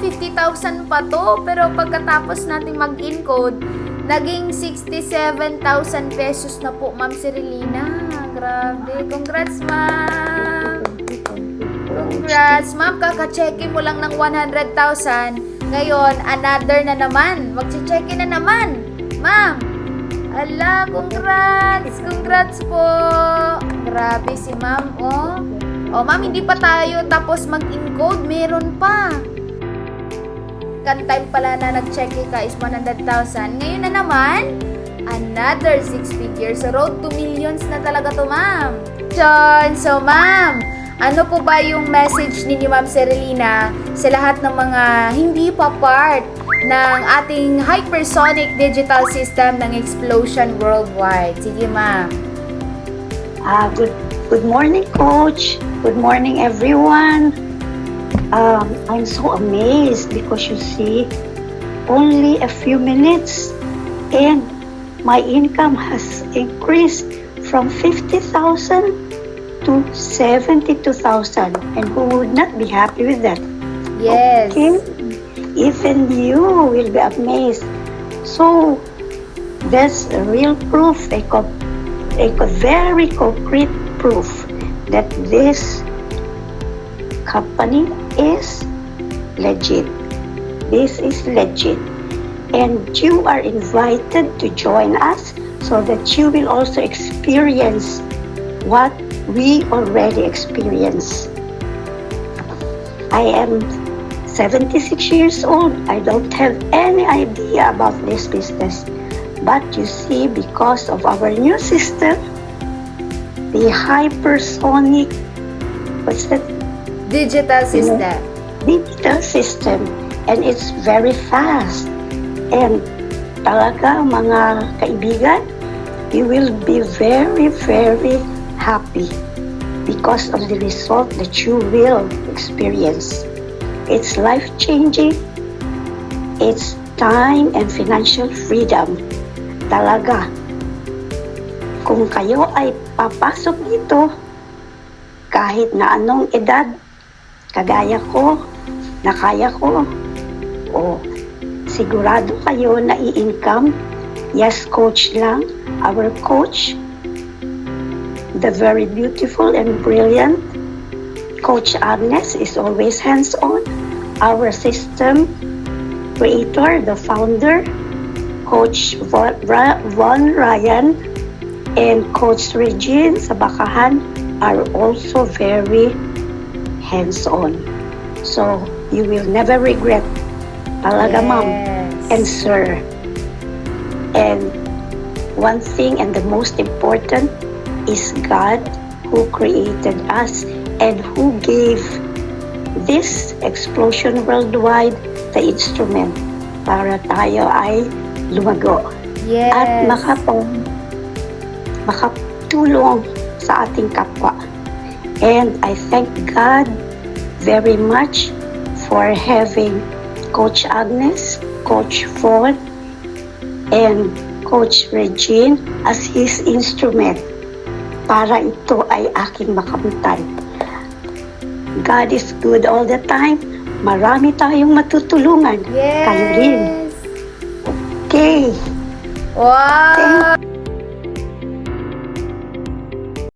50,000 pa to. Pero pagkatapos nating mag-encode, naging 67,000 pesos na po, Ma'am Cirilina. Grabe. Congrats, Ma'am. Congrats, Ma'am. Kaka-cheque mo lang ng 100,000. Ngayon, another na naman. Magche-cheque na naman. Ma'am. Ala, congrats. Congrats po. Grabe si Ma'am, oh. Oh, Ma'am, hindi pa tayo tapos mag-encode. Meron pa. Kan time pala na nag-cheque ka is 100,000. Ngayon na naman, another 6 figures. So, road to millions na talaga to, Ma'am. John, so Ma'am, ano po ba yung message ninyo, Ma'am Cirilina, sa lahat ng mga hindi pa part ng ating hypersonic digital system ng Explosion Worldwide? Sige, Ma'am. Good morning, Coach. Good morning, everyone. I'm so amazed because you see, only a few minutes and my income has increased from 50,000 to 72,000. And who would not be happy with that? Yes. Okay? Even you will be amazed. So, that's a real proof, a very concrete proof that this company is legit. This is legit. And you are invited to join us so that you will also experience what we already experience. I am 76 years old. I don't have any idea about this business. But you see, because of our new system, the hypersonic, what's that? Digital system. Digital system. And it's very fast. And talaga, mga kaibigan, you will be very, very happy because of the result that you will experience. It's life-changing. It's time and financial freedom. Talaga. Kung kayo ay papasok dito, kahit na anong edad, kagaya ko, na kaya ko, o sigurado kayo na i-income. Yes, coach lang. Our coach, the very beautiful and brilliant Coach Agnes, is always hands-on. Our system creator, the founder, Coach Von Ryan, and Coach Regine sa Bakahan are also very hands-on. So, you will never regret. Talaga, Ma'am and Sir. And one thing, and the most important, is God who created us and who gave this Explosion Worldwide the instrument para tayo ay lumago. Yes. At makatulong sa ating kapwa. And I thank God very much for having Coach Agnes, Coach Von, and Coach Regine as his instrument para ito ay aking makamtan. God is good all the time. Marami tayong matutulungan. Yes. Kayo rin. Okay. Wow!